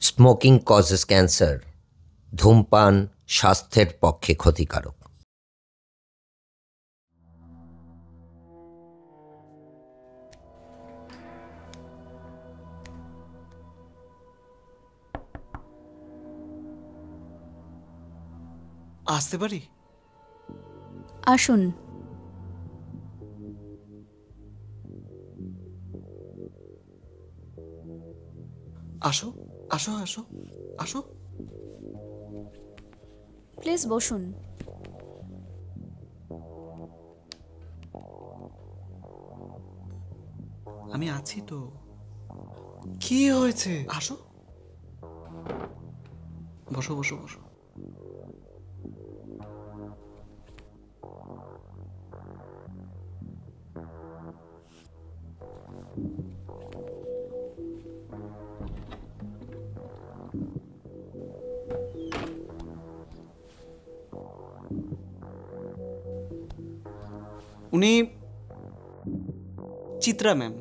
Smoking causes cancer. ধূমপান স্বাস্থ্যের পক্ষে ক্ষতিকারক। আসতে পারি? আসুন। আসো আসো আসো আসো। প্লিজ বসুন। আমি আছি তো। কি হয়েছে? আসো, বসো বসো বসো। উনি চিত্রা ম্যাম,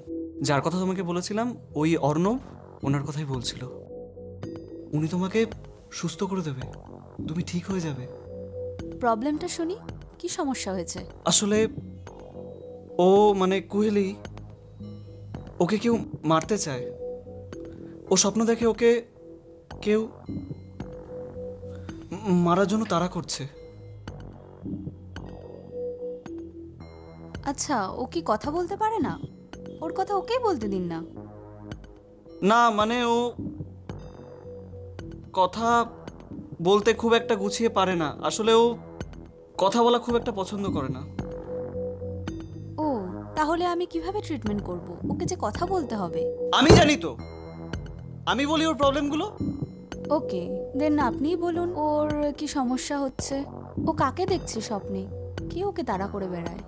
যার কথা তোমাকে বলেছিলাম, ওই অর্ণব, ওনার কথাই বলছিল। উনি তোমাকে সুস্থ করে দেবে, তুমি ঠিক হয়ে যাবে। প্রবলেমটা শুনি, কি সমস্যা হয়েছে? আসলে ও মানে কুহেলি, ওকে কেউ মারতে চায়। ও স্বপ্ন দেখে ওকে কেউ মারার জন্য তাড়া করছে। আচ্ছা, ও কি কথা বলতে পারে না? ওর কথা ওকেই বলতে দিন না। না মানে ও কথা বলতে খুব একটা গুছিয়ে পারে না। আসলে ও কথা বলা খুব একটা পছন্দ করে না। ও, তাহলে আমি কিভাবে ট্রিটমেন্ট করব? ওকে যে কথা বলতে হবে। আমি জানি তো, আমি বলি ওর প্রবলেমগুলো। ওকে, দেন আপনিই বলুন ওর কি সমস্যা হচ্ছে। ও কাকে দেখছে স্বপ্নে? কে ওকে তাড়া করে বেড়ায়?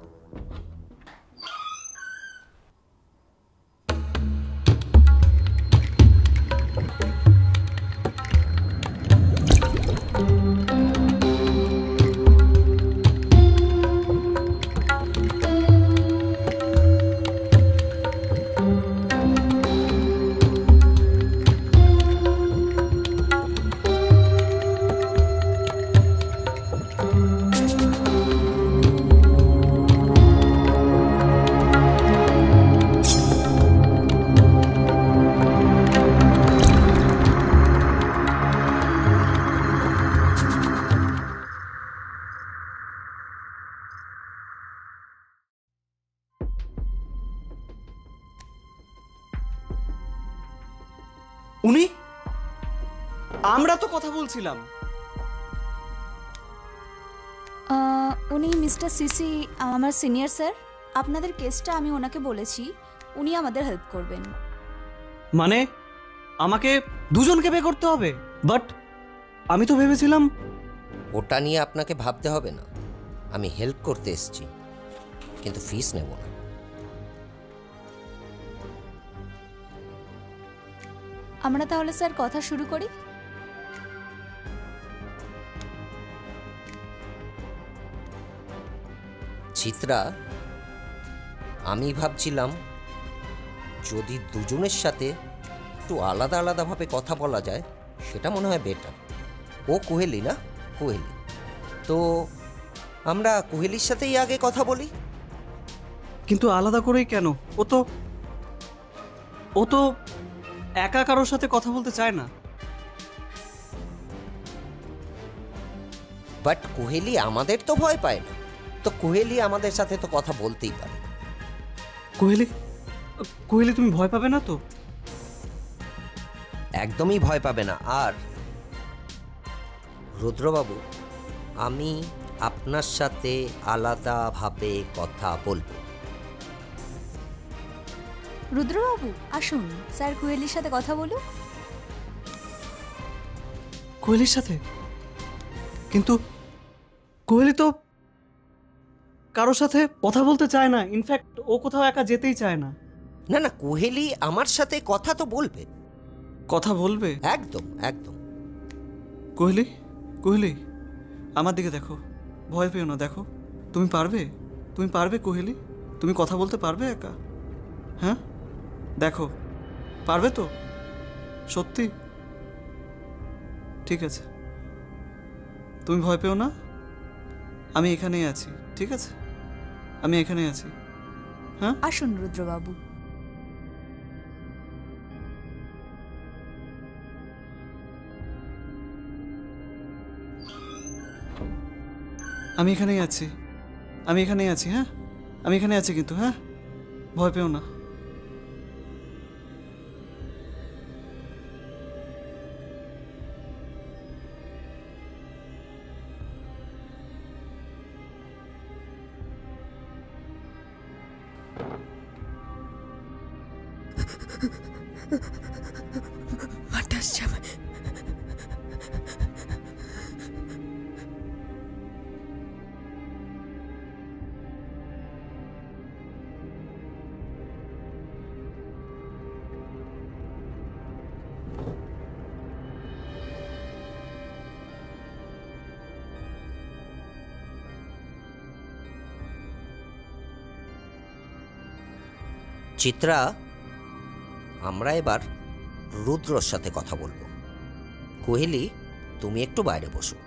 উনি, আমরা তো কথা বলছিলাম। উনি মিস্টার সিসি, আমার সিনিয়র স্যার। আপনাদের কেসটা আমি ওনাকে বলেছি, উনি আমাদের হেল্প করবেন। মানে আমাকে দুজনকে পে করতে হবে? বাট আমি তো ভেবেছিলাম। ওটা নিয়ে আপনাকে ভাবতে হবে না, আমি হেল্প করতে এসেছি, কিন্তু ফিস নেব না। আমরা তাহলে স্যার কথা শুরু করি। চিত্রা, আমি ভাবছিলাম যদি দুজনের সাথে একটু আলাদা আলাদাভাবে কথা বলা যায়, সেটা মনে হয় বেটার। ও কুহেলি না? কুহেলি তো আমরা কুহেলির সাথেই আগে কথা বলি। কিন্তু আলাদা করেই কেন? ও তো একা কারোর সাথে কথা বলতে চায় না। বাট কুহেলি আমাদের তো ভয় পায় না, তো কুহেলি আমাদের সাথে তো কথা বলতেই পারে। কোহেলি, কোহেলি তুমি ভয় পাবে না তো? একদমই ভয় পাবে না। আর রুদ্রবাবু, আমি আপনার সাথে আলাদাভাবে কথা বলবো। রুদ্রবাবু আসুন, স্যার কুয়েলির সাথে কথা বলুক। কোহেলির সাথে? কিন্তু কোহেলি তো কারোর সাথে কথা বলতে চায় না। ইনফ্যাক্ট ও কোথাও একা যেতেই চায় না। না না, কুহেলি আমার সাথে কথা তো বলবে। কথা বলবে? একদম একদম। কোহেলি, কোহেলি আমার দিকে দেখো, ভয় পেও না। দেখো তুমি পারবে, তুমি পারবে কোহেলি, তুমি কথা বলতে পারবে একা? হ্যাঁ দেখো, পারবে তো? সত্যি? ঠিক আছে, তুমি ভয় পেও না, আমি এখানেই আছি। ঠিক আছে, আমি এখানেই আছি। হ্যাঁ, আসুন রুদ্রবাবু। আমি এখানেই আছি, আমি এখানেই আছি। হ্যাঁ, আমি এখানে আছি কিন্তু। হ্যাঁ, ভয় পেও না। বাতাস যাবে। চিত্রা, আমরা এবার রুদ্রর সাথে কথা বলবো। কোহেলি, তুমি একটু বাইরে বসো।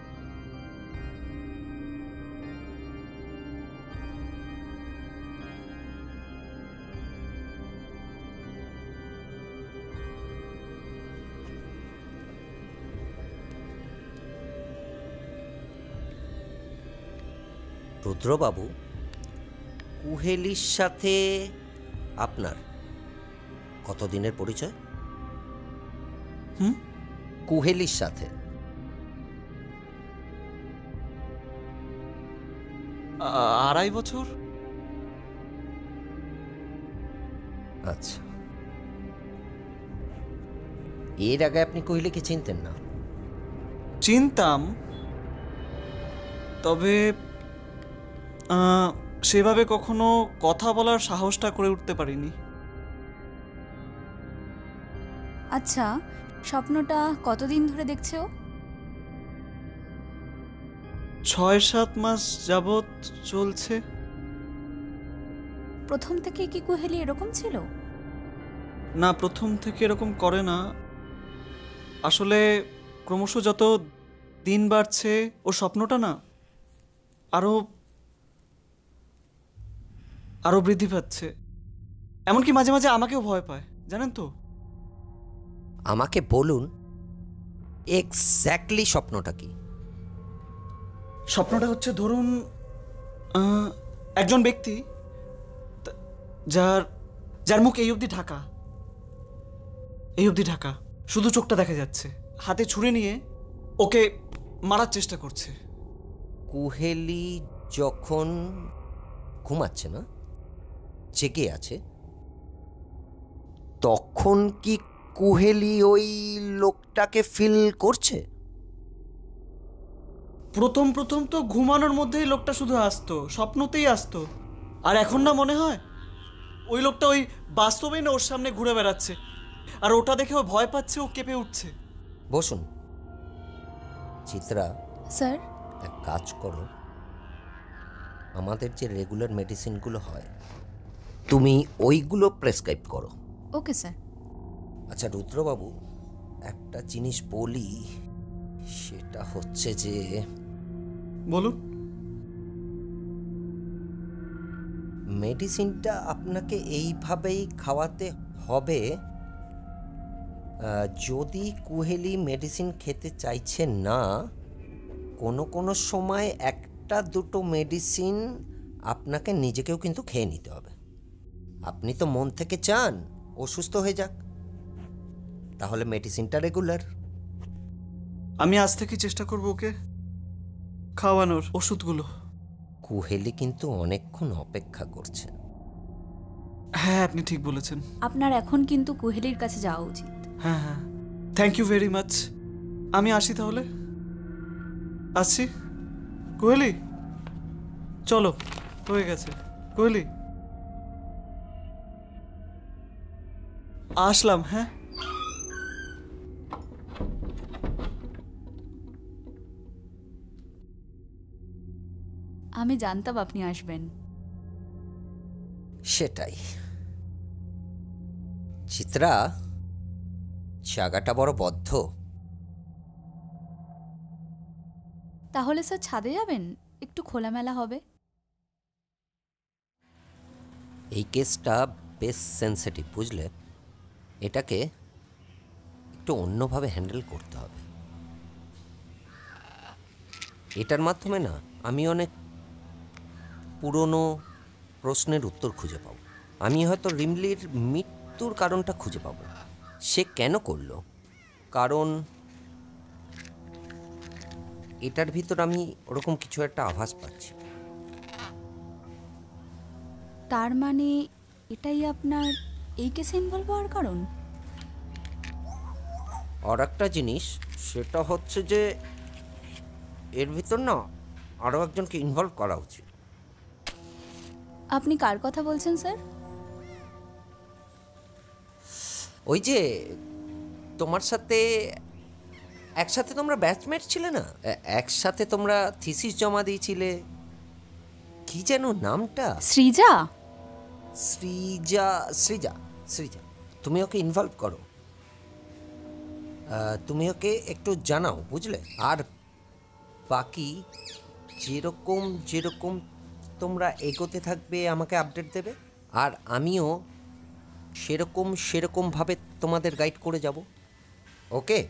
রুদ্রবাবু, কুহেলির সাথে আপনার কতদিনের পরিচয়? কুহেলির সাথে। আড়াই বছর। আচ্ছা, এর আগে আপনি কোহেলিকে চিনতেন না? চিনতাম, তবে সেভাবে কখনো কথা বলার সাহসটা করে উঠতে পারিনি। আচ্ছা, স্বপ্নটা কতদিন ধরে দেখছো? 6-7 মাস যাবৎ চলছে। প্রথম থেকে কি কুহেলি এরকম ছিল? না, প্রথম থেকে এরকম করে না। আসলে ক্রমশ যত দিন বাড়ছে ওর স্বপ্নটা না আরো আরো বৃদ্ধি পাচ্ছে। এমনকি মাঝে মাঝে আমাকেও ভয় পায়, জানেন তো। আমাকে বলুন এক্স্যাক্টলি স্বপ্নটা কি? স্বপ্নটা হচ্ছে, ধরুন একজন ব্যক্তি যার যার মুখ এই অবধি ঢাকা, এই অবধি ঢাকা, শুধু চোখটা দেখা যাচ্ছে, হাতে ছুরি নিয়ে ওকে মারার চেষ্টা করছে। কুহেলি যখন ঘুমাচ্ছে না, জেগে আছে, তখন কি কুহেলি ওই লোকটাকে ফিল করছে? প্রথম প্রথম তো ঘুমানোর মধ্যেই লোকটা শুধু আসতো, স্বপ্নতেই আসতো। আর এখন না মনে হয় ওই লোকটা ওই বাস্তবেই না ওর সামনে ঘুরে বেড়াচ্ছে, আর ওটা দেখে ও ভয় পাচ্ছে, ও কেঁপে উঠছে। বসুন। চিত্রা, স্যার। এক কাজ করো, আমাদের যে রেগুলার মেডিসিনগুলো হয় তুমি ওইগুলো প্রেসক্রাইব করো। Okay sir. আচ্ছা রুদ্রবাবু, একটা জিনিস বলি, সেটা হচ্ছে যে বলুন। মেডিসিনটা আপনাকে এইভাবেই খাওয়াতে হবে। যদি কুহেলি মেডিসিন খেতে চাইছে না, কোনো কোনো সময় একটা দুটো মেডিসিন আপনাকে নিজেকেও কিন্তু খেয়ে নিতে হবে। আপনি তো মন থেকে চান ও সুস্থ হয়ে যাক, তাহলে মেডিসিনটা রেগুলার। আমি আজ থেকে চেষ্টা করব ওকে খাওয়ানোর ওষুধগুলো। কুহেলি কিন্তু অনেকক্ষণ অপেক্ষা করছে। হ্যাঁ, আপনি ঠিক বলেছেন। আপনার এখন কিন্তু কুহেলির কাছে যাওয়া উচিত। হ্যাঁ হ্যাঁ, থ্যাংক ইউ ভেরি মাচ। আমি আসি তাহলে। আসছি। কোহেলি, চলো, হয়ে গেছে। কোহেলি, আসলাম। হ্যাঁ, আমি জানতাম আপনি আসবেন। সেটাই। চিত্রা, জায়গাটা বড় বদ্ধ, তাহলে স্যার ছাদে যাবেন, একটু খোলামেলা হবে। এই কেসটা বেশ সেন্সিটিভ, বুঝলে? এটাকে একটু অন্যভাবে হ্যান্ডেল করতে হবে। এটার মাধ্যমে না আমি অনেক পুরনো প্রশ্নের উত্তর খুঁজে পাবো। আমি হয়তো রিমলির মৃত্যুর কারণটা খুঁজে পাবো। সে কেন করলো, কারণ এটার ভিতর আমি ওরকম কিছু একটা আভাস পাচ্ছি। তার মানে এটাই আপনার এই কেসে ইনভলভ হওয়ার কারণ? আর একটা জিনিস, সেটা হচ্ছে যে এর ভিতর না আরও একজনকে ইনভলভ করা উচিত। আপনি কার কথা বলছেন স্যার? ওই যে তোমার সাথে একসাথে তোমরা ব্যাচমেট ছিলে না, একসাথে তোমরা থিসিস জমা দিয়েছিলে, কি যেন নামটা? সৃজা। সৃজা। সৃজা সৃজা তুমি ওকে ইনভলভ করো, তুমি ওকে একটু জানাও, বুঝলে? আর বাকি যেরকম যেরকম তোমরা এগোতে থাকবে আমাকে আপডেট দেবে, আর আমিও সেরকমভাবে তোমাদের গাইড করে যাব। ওকে?